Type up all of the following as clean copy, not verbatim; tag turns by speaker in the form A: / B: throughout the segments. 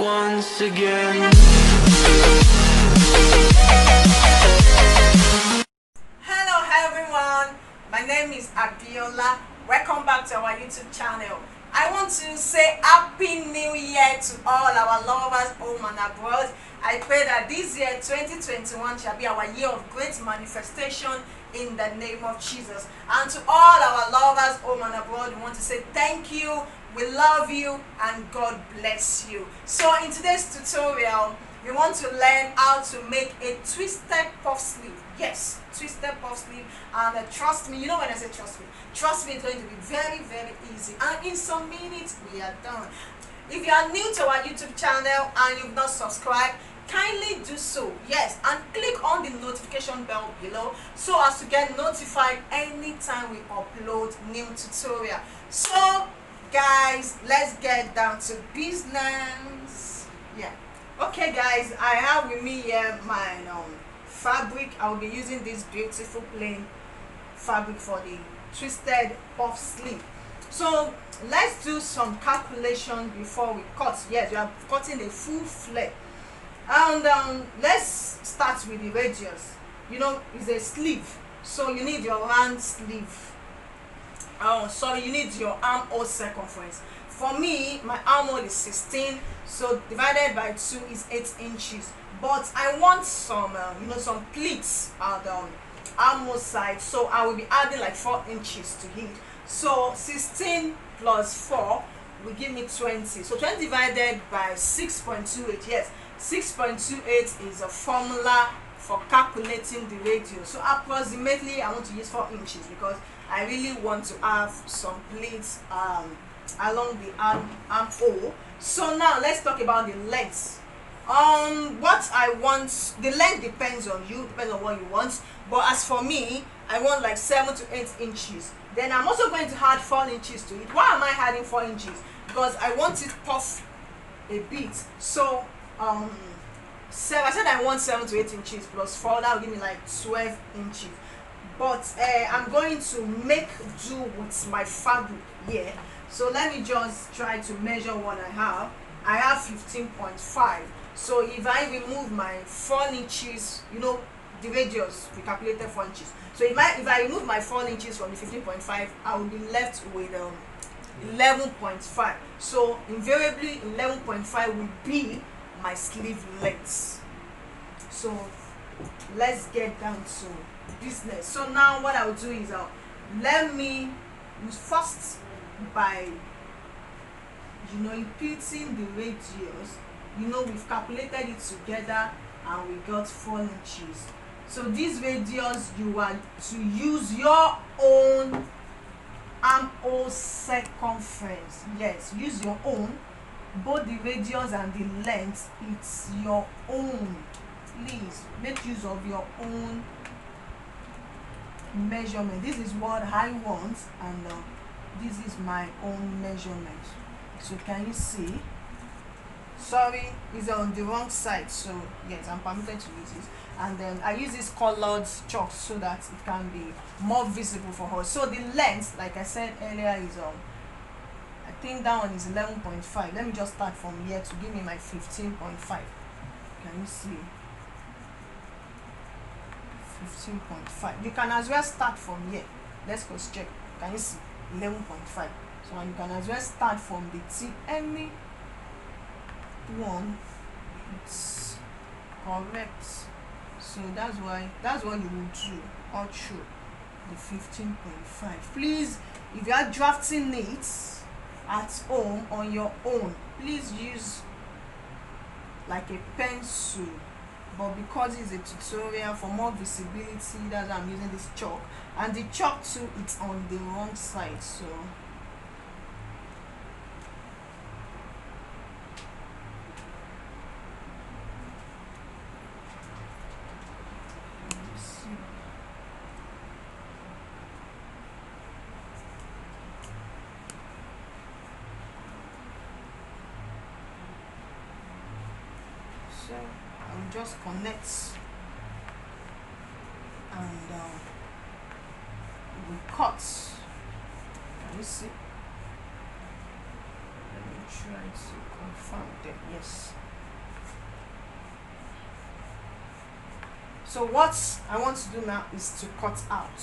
A: once again.
B: Hello everyone, my name is Abiola. Welcome back to our YouTube channel. I want to say Happy New Year to all our lovers home and abroad. I pray that this year 2021 shall be our year of great manifestation in the name of Jesus. And to all our lovers home and abroad, we want to say thank you, we love you, and God bless you. So in today's tutorial, we want to learn how to make a twisted puff sleeve. Yes, twisted puff sleeve. And trust me, you know when I say trust me, it's going to be very, very easy. And in some minutes, we are done. If you are new to our YouTube channel and you've not subscribed, kindly do so. Yes, and click on the notification bell below so as to get notified anytime we upload new tutorial. So, guys, let's get down to business. Yeah. Okay guys, I have with me here my fabric. I will be using this beautiful plain fabric for the twisted puff sleeve. So let's do some calculation before we cut. Yes, we are cutting a full flare. And let's start with the radius. You know, it's a sleeve, so you need your round sleeve. You need your armhole circumference. For me, my armhole is 16, so divided by 2 is 8 inches. But I want some, some pleats at the armhole side, so I will be adding like 4 inches to it. So 16 plus 4 will give me 20. So 20 divided by 6.28. Yes, 6.28 is a formula for calculating the radius. So approximately, I want to use 4 inches because I really want to have some pleats along the armhole. So now let's talk about the length. What I want, the length depends on you, depends on what you want. But as for me, I want like 7 to 8 inches. Then I'm also going to add 4 inches to it. Why am I adding 4 inches? Because I want it puff a bit. So I said I want 7 to 8 inches plus 4. That will give me like 12 inches. But I'm going to make do with my fabric here. So let me just try to measure what I have. I have 15.5. So if I remove my 4 inches, you know, the radius, we calculated 4 inches. So if I remove my 4 inches from the 15.5, I will be left with 11.5. So invariably 11.5 will be my sleeve length. So let's get down to business. So now what I will do is let me first by imputing the radius. We've calculated it together and we got 4 inches. So this radius, you are to use your own armhole circumference. Yes, use your own. Both the radius and the length, it's your own. Please make use of your own measurement. This is what I want, and this is my own measurement. So can you see? Sorry, it's on the wrong side, so yes, I'm permitted to use it. And then I use this colored chalk so that it can be more visible for us. So the length, like I said earlier, is I think that one is 11.5. Let me just start from here to give me my 15.5. Can you see? 15.5. You can as well start from here. Let's go check. Can you see? 11.5. So you can as well start from the T. Any one, it's correct. So that's what you will do all through the 15.5. Please, if you are drafting it at home on your own, please use like a pencil. But because it's a tutorial, for more visibility, that's why I'm using this chalk. And the chalk too, it's on the wrong side. So I'll just connect and we cut. Can you see? Let me try to confirm them. Yes. So what I want to do now is to cut out.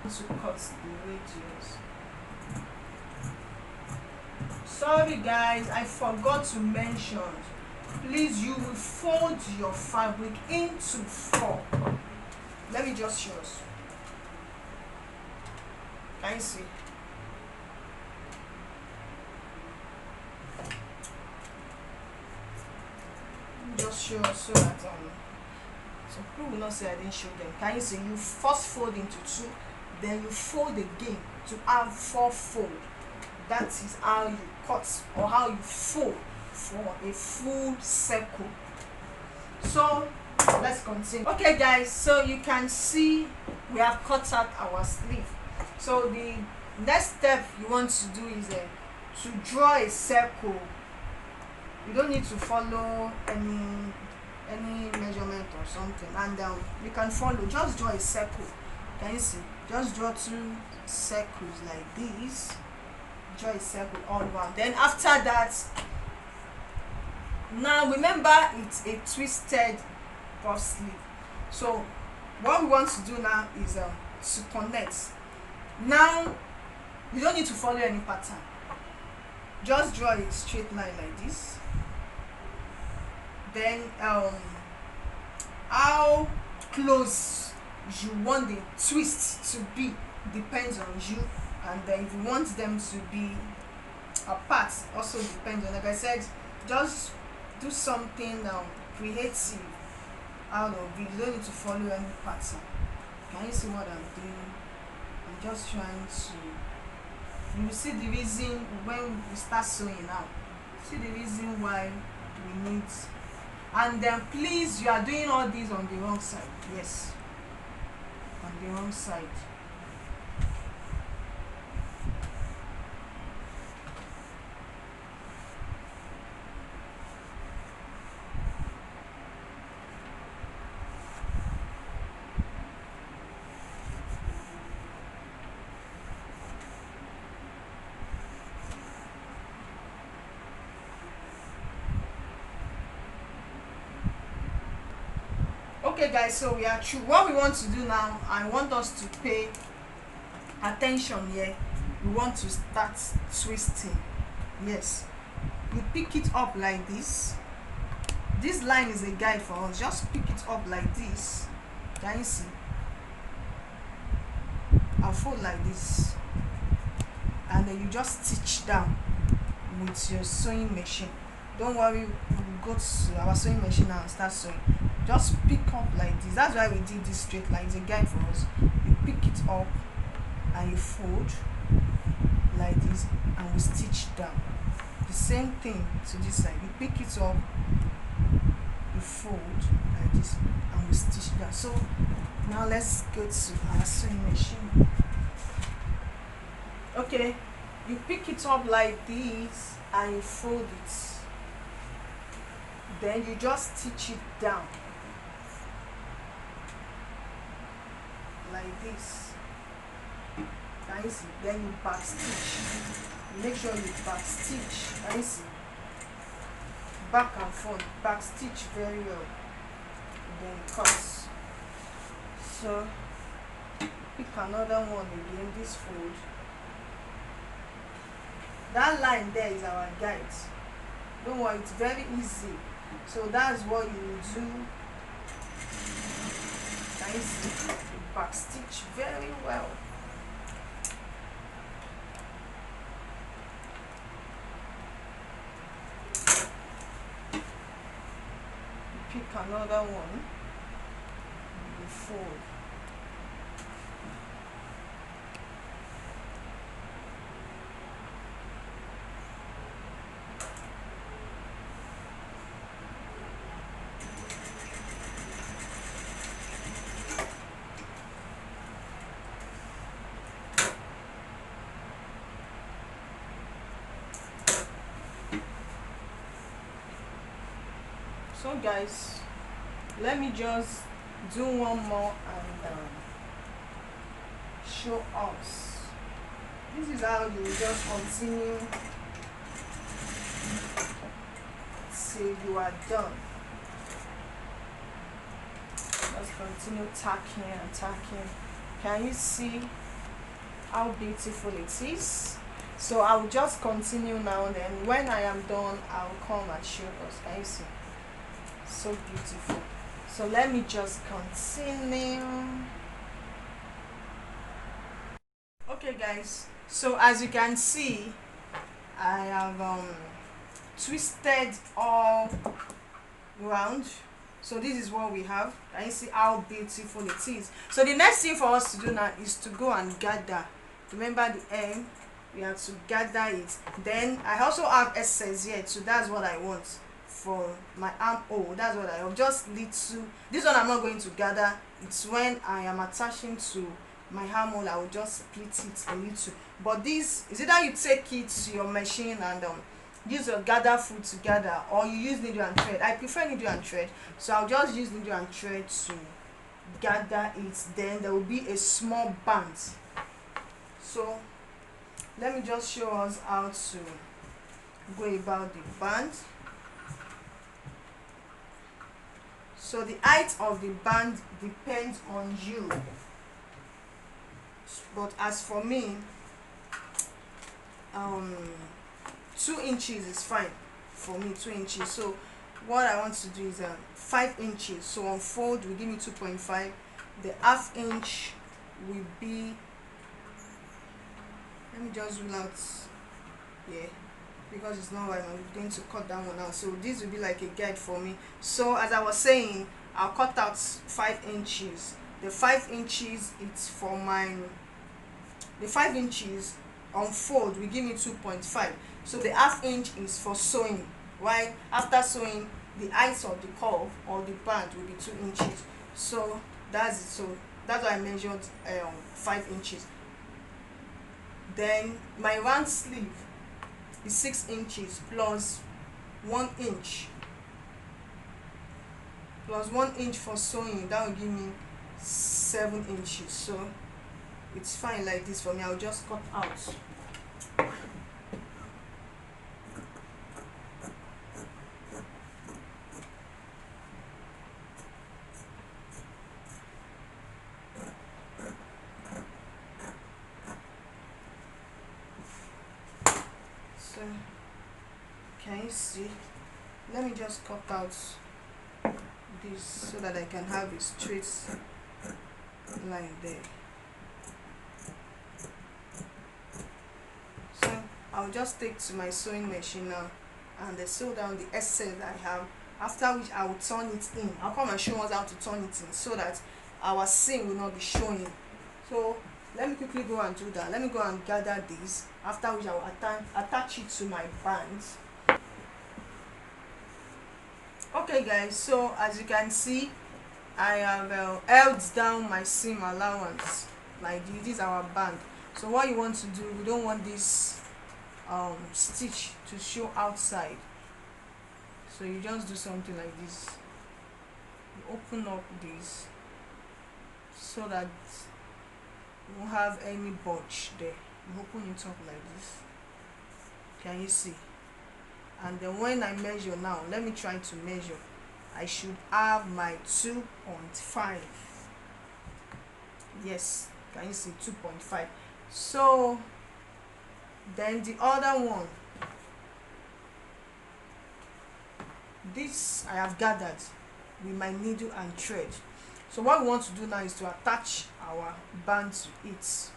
B: To cut the radius. Sorry guys, I forgot to mention. Please, you will fold your fabric into 4. Let me just show us. Can you see? Just show us so that some people will not say I didn't show them. Can you see? You first fold into 2, then you fold again to have 4 fold. That is how you cut or how you fold for a full circle. So let's continue. Okay guys, so you can see we have cut out our sleeve. So the next step you want to do is to draw a circle. You don't need to follow any measurement or something, and you can follow. Just draw a circle. Can you see? Just draw 2 circles like this. Draw a circle all around. Then after that, now remember it's a twisted puff sleeve. So what we want to do now is to connect. Now you don't need to follow any pattern. Just draw a straight line like this. Then how close you want the twist to be depends on you, and then if you want them to be apart also depends on, like I said, just do something creative out of it. You don't need to follow any pattern. Can you see what I'm doing? I'm just trying to, you see the reason when we start sewing now, see the reason why we need. And then please, you are doing all these on the wrong side. Yes, on the wrong side. Okay guys, so we are through. What we want to do now, I want us to pay attention here. We want to start twisting. Yes, you pick it up like this. This line is a guide for us. Just pick it up like this. Can you see? I'll fold like this, and then you just stitch down with your sewing machine. Don't worry, we'll go to our sewing machine now and start sewing. Just pick up like this. That's why we did this straight line. It's a guide for us. You pick it up and you fold like this, and we stitch down. The same thing to this side. You pick it up, you fold like this, and we stitch down. So now let's go to our sewing machine. Okay, you pick it up like this and you fold it. Then you just stitch it down like this. Can you see? Then you back stitch. Make sure you back stitch. Can you see? Back and front, back stitch very well. Then cut. So pick another one again. This fold. That line there is our guide. Don't worry, it's very easy. So that's what you will do. Can you see? You back stitch very well. You pick another one. You fold. So guys, let me just do one more and show us. This is how you just continue till you are done. Just continue tacking and tacking. Can you see how beautiful it is? So I will just continue now, then when I am done I will come and show us. Can you see? So beautiful. So let me just continue. Okay guys, so as you can see, I have twisted all round. So this is what we have. Can you see how beautiful it is? So the next thing for us to do now is to go and gather. Remember the end, we have to gather it. Then I also have excess here, so that's what I want for my armhole. That's what I have. Just little. This one I'm not going to gather. It's when I am attaching to my armhole, I will just split it a little. But this is either you take it to your machine and use your gather food together, or you use needle and thread. I prefer needle and thread, so I'll just use needle and thread to gather it. Then there will be a small band. So let me just show us how to go about the band. So the height of the band depends on you, but as for me, 2 inches is fine for me. 2 inches. So what I want to do is 5 inches. So on fold will give me 2.5. The ½ inch will be, let me just rule out here because it's not right. I'm going to cut that one out. So this will be like a guide for me. So as I was saying, I'll cut out 5 inches. The 5 inches, it's for mine. The 5 inches on fold will give me 2.5. So the ½ inch is for sewing. Right after sewing, the height of the curve or the band will be 2 inches. So that's it. So that's why I measured 5 inches. Then my round sleeve is 6 inches plus 1 inch. Plus 1 inch for sewing, that will give me 7 inches. So it's fine like this for me. I'll just cut out. So can you see? Let me just cut out this so that I can have a straight line there. So I'll just take to my sewing machine now and sew down the excess that I have, after which I will turn it in. I'll come and show us how to turn it in so that our seam will not be showing. So let me quickly go and do that. Let me go and gather this, after which I will attach it to my band. Okay guys, so as you can see, I have held down my seam allowance like this. This is our band. So what you want to do, we don't want this stitch to show outside, so you just do something like this. You open up this so that you won't have any bulge there. You open it up like this. Can you see? And then when I measure now, let me try to measure. I should have my 2.5. Yes, can you see? 2.5. So then the other one, this I have gathered with my needle and thread. So what we want to do now is to attach our band to it.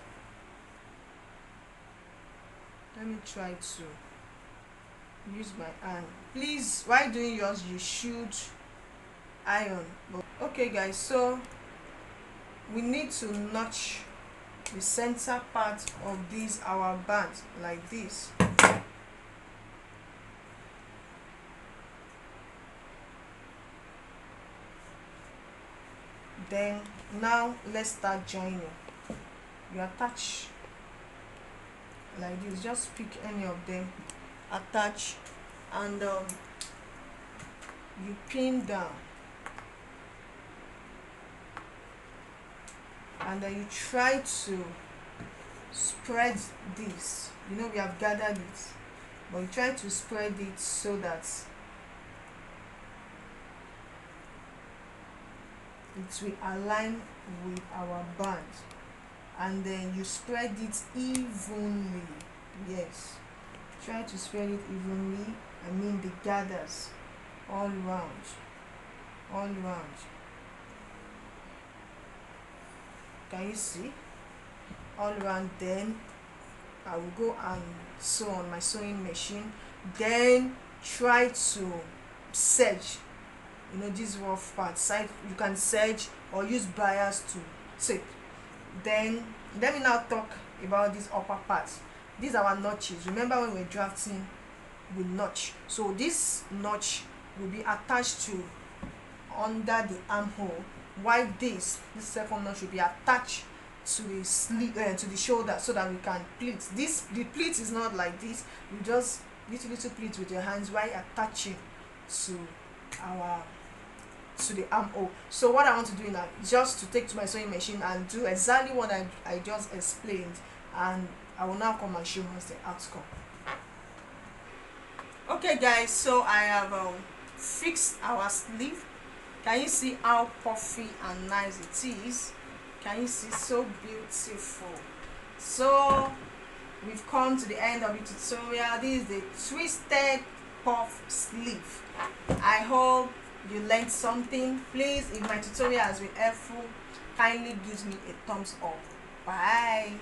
B: Let me try to use my hand. Please, while doing yours, you should iron. Okay guys, so we need to notch the center part of this our band like this. Then now let's start joining. You attach like this, just pick any of them, attach, and you pin down, and then you try to spread this. We have gathered it, but you try to spread it so that it will align with our band, and then you spread it evenly. Yes, try to spread it evenly. The gathers all round, all round. Can you see? All around. Then I will go and sew on my sewing machine. Then try to serge, this rough part side. You can serge or use bias to tape. Then let me now talk about this upper part. These are our notches. Remember when we're drafting with notch, so this notch will be attached to under the armhole, while this second notch will be attached to the sleeve, to the shoulder, so that we can pleat. The pleat is not like this. You just little pleat with your hands while attaching to the armhole. So what I want to do now is just to take to my sewing machine and do exactly what I just explained, and I will now come and show us the outcome. Okay guys, so I have fixed our sleeve. Can you see how puffy and nice it is? Can you see? So beautiful. So we've come to the end of the tutorial. This is the twisted puff sleeve. I hope you learned something. Please, if my tutorial has been helpful, kindly give me a thumbs up. Bye.